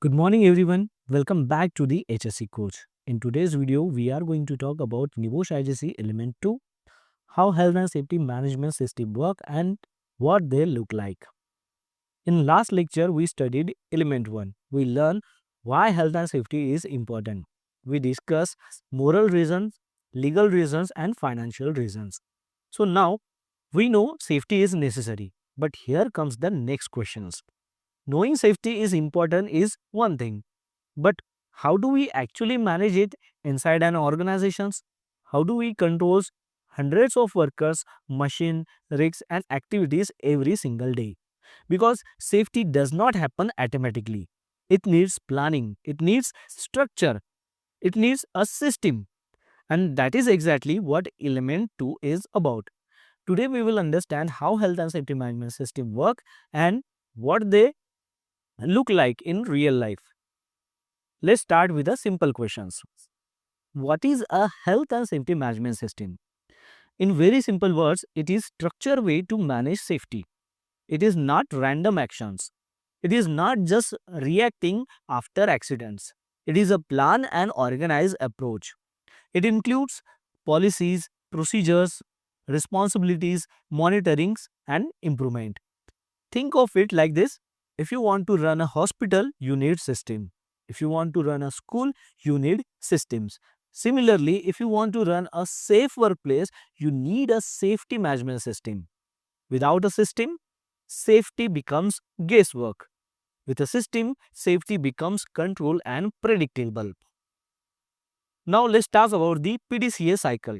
Good morning, everyone. Welcome back to the HSC Coach. In today's video, we are going to talk about NIBOSH IGC Element 2, how health and safety management system work and what they look like. In last lecture, we studied Element 1. We learned why health and safety is important. We discussed moral reasons, legal reasons, and financial reasons. So now we know safety is necessary. But here comes the next questions. Knowing safety is important is one thing, but how do we actually manage it inside an organizations? How do we control hundreds of workers, machine, risks and activities every single day? Because safety does not happen automatically. It needs planning, it needs structure, it needs a system. And that is exactly what element 2 is about. Today we will understand how health and safety management system work and what they look like in real life. Let's start with the simple questions. What is a health and safety management system? In very simple words, it is structured way to manage safety. It is not random actions. It is not just reacting after accidents. It is a plan and organized approach. It includes policies, procedures, responsibilities, monitorings, and improvement. Think of it like this. If you want to run a hospital, you need system. If you want to run a school, you need systems. Similarly, if you want to run a safe workplace, you need a safety management system. Without a system, safety becomes guesswork. With a system, safety becomes control and predictable. Now let's talk about the PDCA cycle.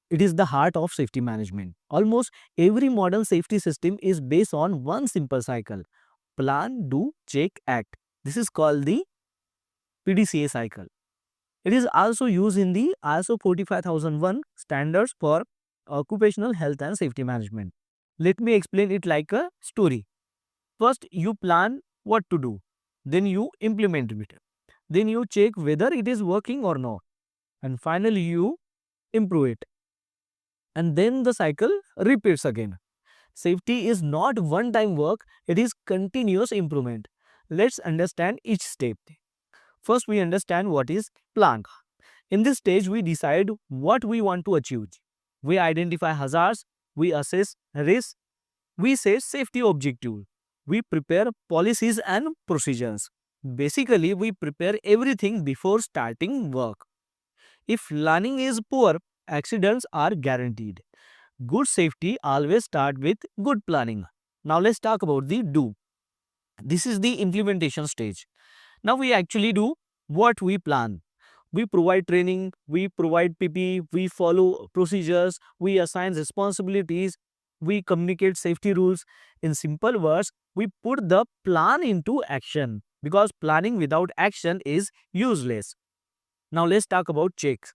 It is the heart of safety management. Almost every modern safety system is based on one simple cycle: plan, do, check, act. This is called the PDCA cycle. It is also used in the ISO 45001 standards for occupational health and safety management. Let me explain it like a story. First, you plan what to do. Then you implement it. Then you check whether it is working or not. And finally, you improve it. And then the cycle repeats again. Safety is not one-time work, it is continuous improvement. Let's understand each step. First, we understand what is plan. In this stage, we decide what we want to achieve. We identify hazards, we assess risk, we set safety objective, we prepare policies and procedures. Basically, we prepare everything before starting work. If planning is poor, accidents are guaranteed. Good safety always start with good planning. Now let's talk about the do. This is the implementation stage. Now we actually do what we plan. We provide training, we provide PP, we follow procedures, we assign responsibilities, we communicate safety rules. In simple words, we put the plan into action because planning without action is useless. Now let's talk about checks.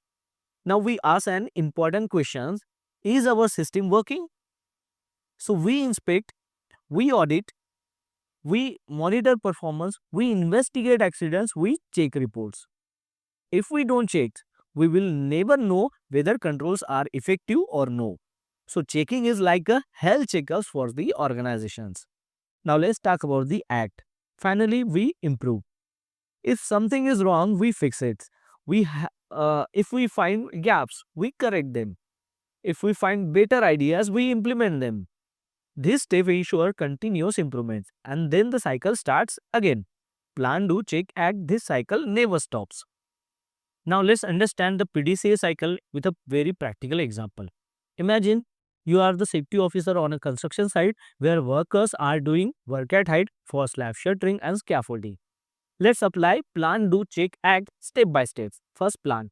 Now we ask an important question: is our system working? So we inspect, we audit, we monitor performance, we investigate accidents, we check reports. If we don't check, we will never know whether controls are effective or no. So checking is like a health checkup for the organizations. Now let's talk about the act. Finally, we improve. If something is wrong, we fix it. If we find gaps, we correct them. If we find better ideas, we implement them. This step ensures continuous improvement and then the cycle starts again. Plan, do, check, act. This cycle never stops. Now let's understand the PDCA cycle with a very practical example. Imagine you are the safety officer on a construction site where workers are doing work at height for slab shuttering and scaffolding. Let's apply plan, do, check, act step by step. First, plan.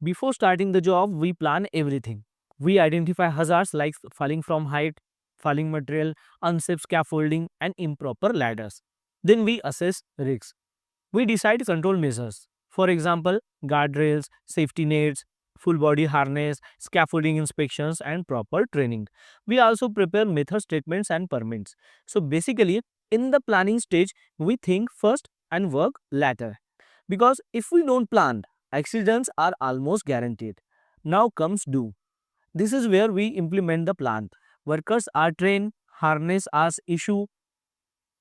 Before starting the job, we plan everything. We identify hazards like falling from height, falling material, unsafe scaffolding, and improper ladders. Then we assess risks. We decide control measures. For example, guardrails, safety nets, full body harness, scaffolding inspections, and proper training. We also prepare method statements and permits. So basically, in the planning stage, we think first and work later. Because if we don't plan, accidents are almost guaranteed. Now comes do. This is where we implement the plan. Workers are trained, harness are issued,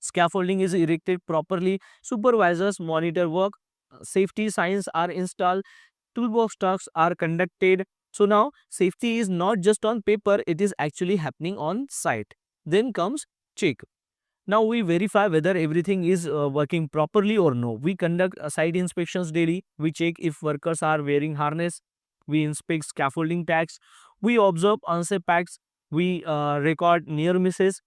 Scaffolding is erected properly, supervisors monitor work, safety signs are installed, toolbox talks are conducted. So now safety is not just on paper, it is actually happening on site. Then comes check. Now we verify whether everything is working properly or no. We conduct site inspections daily. We check if workers are wearing harness. We inspect scaffolding tags. We observe unsafe acts. We record near misses,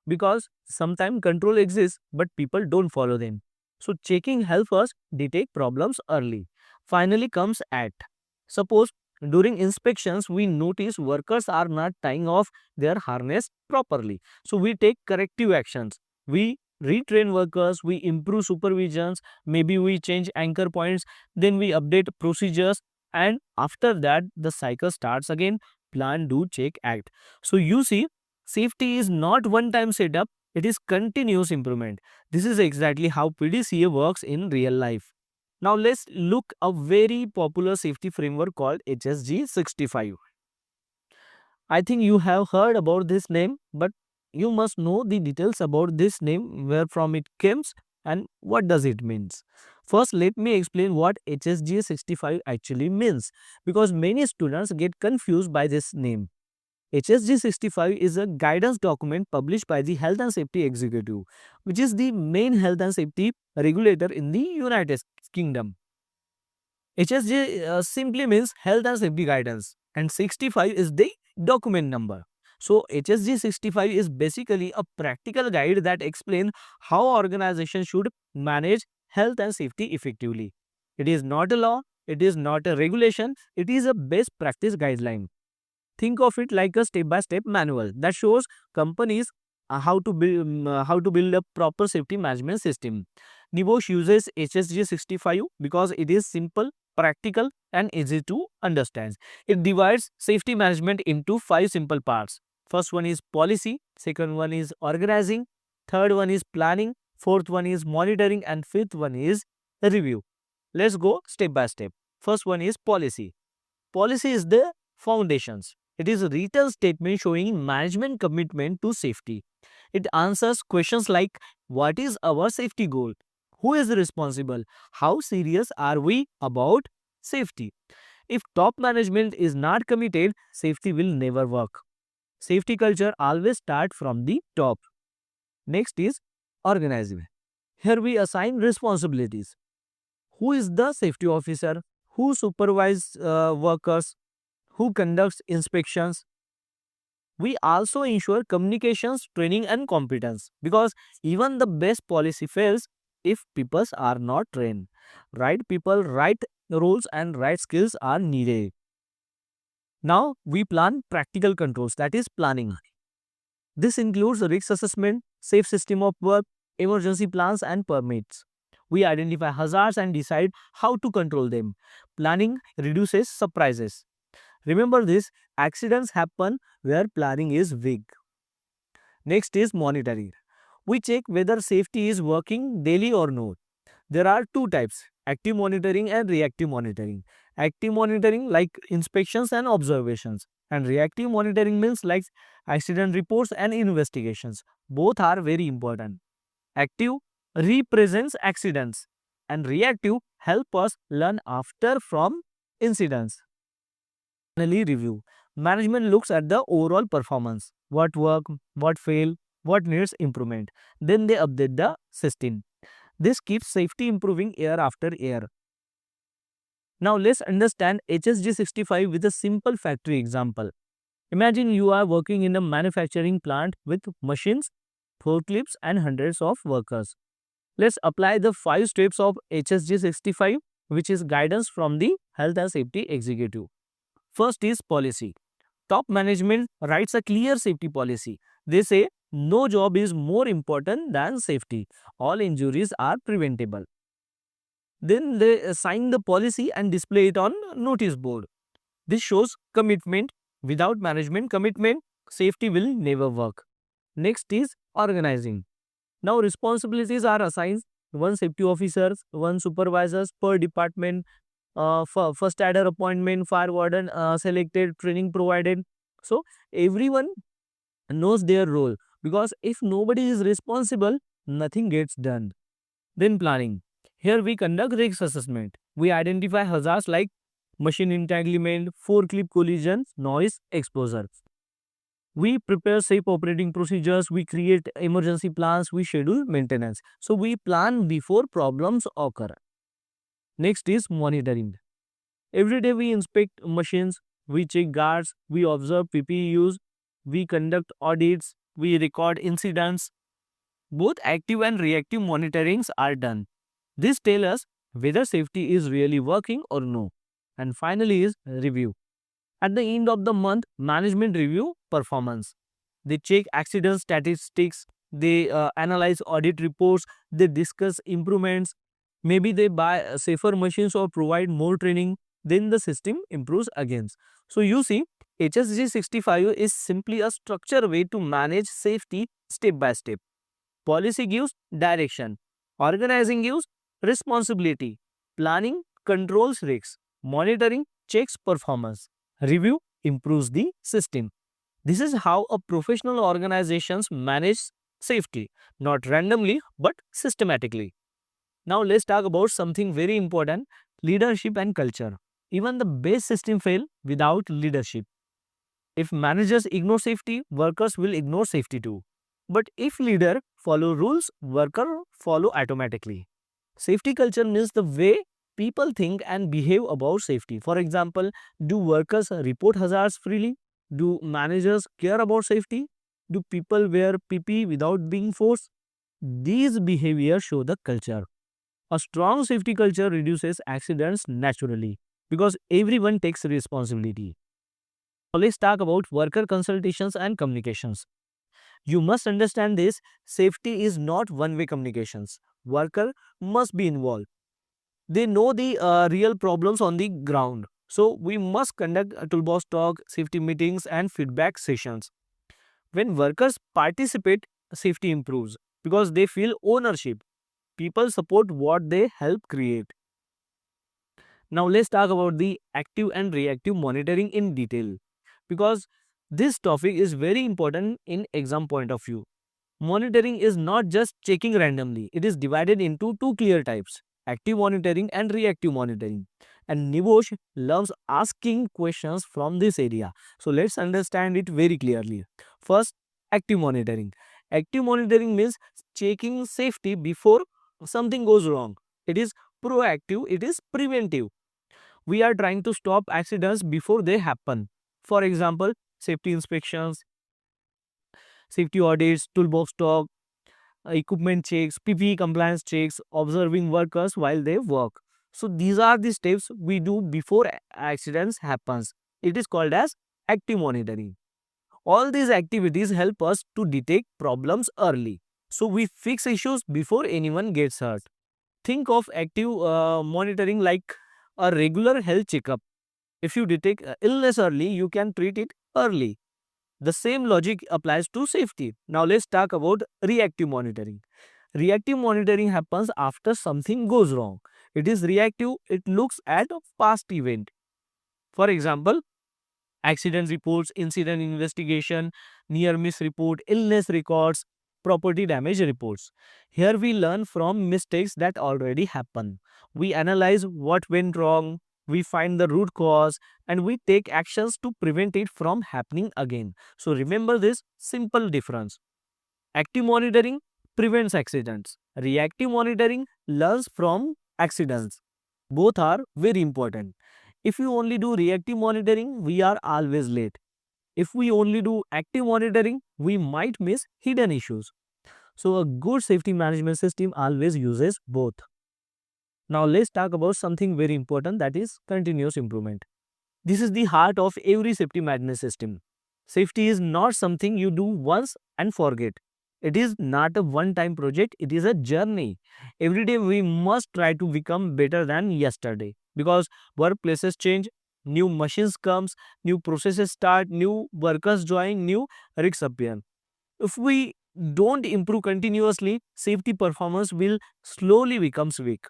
because sometimes control exists but people don't follow them. So checking helps us detect problems early. Finally comes act. Suppose during inspections we notice workers are not tying off their harness properly. So we take corrective actions. We retrain workers, we improve supervisions, maybe we change anchor points, then we update procedures, and after that the cycle starts again. Plan, do, check, act. So you see, safety is not one time setup, it is continuous improvement. This is exactly how PDCA works in real life. Now let's look a very popular safety framework called HSG 65. I think you have heard about this name, but you must know the details about this name, where from it comes and what does it means. First, let me explain what HSG 65 actually means, because many students get confused by this name. HSG 65 is a guidance document published by the Health and Safety Executive, which is the main health and safety regulator in the United Kingdom. HSG simply means Health and Safety Guidance, and 65 is the document number. So HSG 65 is basically a practical guide that explains how organizations should manage health and safety effectively. It is not a law, it is not a regulation, it is a best practice guideline. Think of it like a step-by-step manual that shows companies how to build a proper safety management system. Nibosh uses HSG 65 because it is simple, practical, and easy to understand. It divides safety management into 5 simple parts. First one is policy, second one is organizing, third one is planning, fourth one is monitoring, and fifth one is review. Let's go step by step. First one is policy. Policy is the foundations. It is a written statement showing management commitment to safety. It answers questions like, what is our safety goal? Who is responsible? How serious are we about safety? If top management is not committed, safety will never work. Safety culture always starts from the top. Next is organizing. Here we assign responsibilities. Who is the safety officer? Who supervises workers? Who conducts inspections? We also ensure communications, training, and competence, because even the best policy fails if people are not trained. Right people, right rules, and right skills are needed. Now we plan practical controls, that is planning. This includes risk assessment, safe system of work, emergency plans, and permits. We identify hazards and decide how to control them. Planning reduces surprises. Remember this, accidents happen where planning is weak. Next is monitoring. We check whether safety is working daily or not. There are two types, active monitoring and reactive monitoring. Active monitoring like inspections and observations, and reactive monitoring means like accident reports and investigations. Both are very important. Active represents accidents and reactive help us learn after from incidents. Finally, review. Management looks at the overall performance, what worked, what failed, what needs improvement. Then they update the system. This keeps safety improving year after year. Now let's understand HSG 65 with a simple factory example. Imagine you are working in a manufacturing plant with machines, forklifts, and hundreds of workers. Let's apply the 5 steps of HSG 65, which is guidance from the Health and Safety Executive. First is policy. Top management writes a clear safety policy. They say no job is more important than safety. All injuries are preventable. Then they sign the policy and display it on notice board. This shows commitment. Without management commitment, safety will never work. Next is organizing. Now responsibilities are assigned, one safety officers, one supervisors per department, first aider appointment, fire warden selected, training provided. So everyone knows their role, because if nobody is responsible, nothing gets done. Then planning. Here we conduct risk assessment. We identify hazards like machine entanglement, forklift collisions, noise exposure. We prepare safe operating procedures, we create emergency plans, we schedule maintenance. So we plan before problems occur. Next is monitoring. Every day we inspect machines, we check guards, we observe PPE use, we conduct audits, we record incidents. Both active and reactive monitorings are done. This tells us whether safety is really working or no. And finally is review. At the end of the month, management review performance. They check accident statistics, they analyze audit reports, they discuss improvements. Maybe they buy safer machines or provide more training. Then the system improves again. So you see, HSG 65 is simply a structured way to manage safety step by step. Policy gives direction. Organizing gives responsibility. Planning controls risks. Monitoring checks performance. Review improves the system. This is how a professional organizations manage safety, not randomly but systematically. Now let's talk about something very important, leadership and culture. Even the best system fail without leadership. If managers ignore safety, workers will ignore safety too. But if leader follow rules, worker follow automatically. Safety culture means the way people think and behave about safety. For example, do workers report hazards freely? Do managers care about safety? Do people wear PPE without being forced? These behaviors show the culture. A strong safety culture reduces accidents naturally because everyone takes responsibility. Now let's talk about worker consultations and communications. You must understand this, safety is not one-way communications. Worker must be involved. They know the real problems on the ground. So we must conduct a toolbox talk, safety meetings and feedback sessions. When workers participate, safety improves because they feel ownership. People support what they help create. Now let's talk about the active and reactive monitoring in detail because this topic is very important in exam point of view. Monitoring is not just checking randomly. It is divided into two clear types, active monitoring and reactive monitoring. And Nivosh loves asking questions from this area. So let's understand it very clearly. First, active monitoring. Active monitoring means checking safety before something goes wrong. It is proactive, it is preventive. We are trying to stop accidents before they happen. For example, safety inspections, safety audits, toolbox talk, equipment checks, PPE compliance checks, observing workers while they work. So these are the steps we do before accidents happens. It is called as active monitoring. All these activities help us to detect problems early. So we fix issues before anyone gets hurt. Think of active monitoring like a regular health checkup. If you detect illness early, you can treat it early. The same logic applies to safety. Now let's talk about reactive monitoring. Reactive monitoring happens after something goes wrong. It is reactive, it looks at a past event. For example, accident reports, incident investigation, near miss report, illness records, property damage reports. Here we learn from mistakes that already happen. We analyze what went wrong, we find the root cause, and we take actions to prevent it from happening again. So remember this simple difference. Active monitoring prevents accidents. Reactive monitoring learns from accidents. Both are very important. If you only do reactive monitoring, we are always late. If we only do active monitoring, we might miss hidden issues. So a good safety management system always uses both. Now let's talk about something very important, that is continuous improvement. This is the heart of every safety management system. Safety is not something you do once and forget. It is not a one-time project, it is a journey. Every day we must try to become better than yesterday because workplaces change, new machines comes, new processes start, new workers join, new risks appear. If we don't improve continuously, safety performance will slowly becomes weak.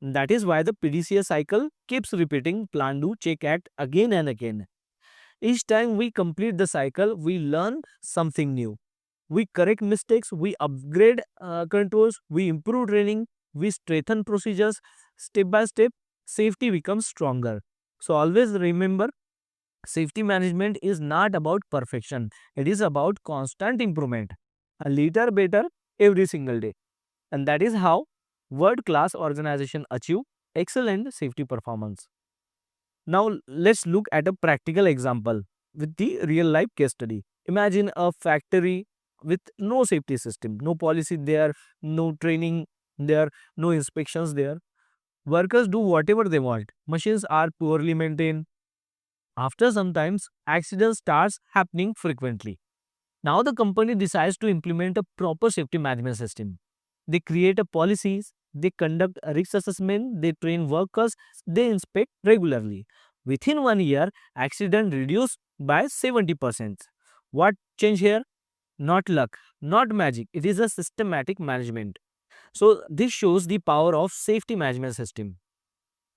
That is why the PDCA cycle keeps repeating plan, do, check, act again and again. Each time we complete the cycle, we learn something new. We correct mistakes, we upgrade controls, we improve training, we strengthen procedures. Step by step, safety becomes stronger. So always remember, safety management is not about perfection. It is about constant improvement. A little better every single day. And that is how world-class organization achieve excellent safety performance. Now let's look at a practical example with the real life case study. Imagine a factory with no safety system, no policy there, no training there, no inspections there. Workers do whatever they want. Machines are poorly maintained. After some times, accidents starts happening frequently. Now the company decides to implement a proper safety management system. They create a policies, they conduct a risk assessment, they train workers, they inspect regularly. Within 1 year, accident reduced by 70%. What change here? Not luck, not magic. It is a systematic management. So this shows the power of safety management system.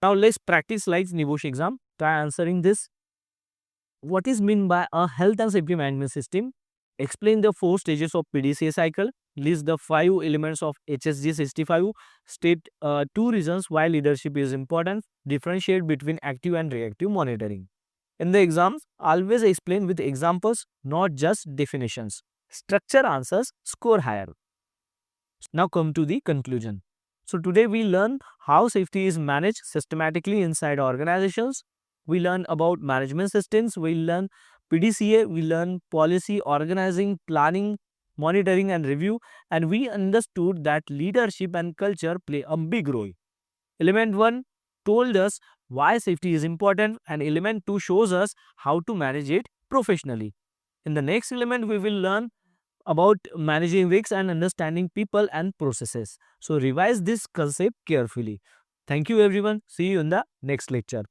Now let's practice like Nibosh exam. Try answering this. What is meant by a health and safety management system? Explain the 4 stages of PDCA cycle. List the 5 elements of HSG 65. State 2 reasons why leadership is important. Differentiate between active and reactive monitoring. In the exams, always explain with examples, not just definitions. Structure answers score higher. Now come to the conclusion. So today we learn how safety is managed systematically inside organizations. We learn about management systems, we learn PDCA, we learn policy, organizing, planning, monitoring and review, and we understood that leadership and culture play a big role. Element 1 told us why safety is important, and element 2 shows us how to manage it professionally. In the next element, we will learn about managing risks and understanding people and processes. So revise this concept carefully. Thank you everyone. See you in the next lecture.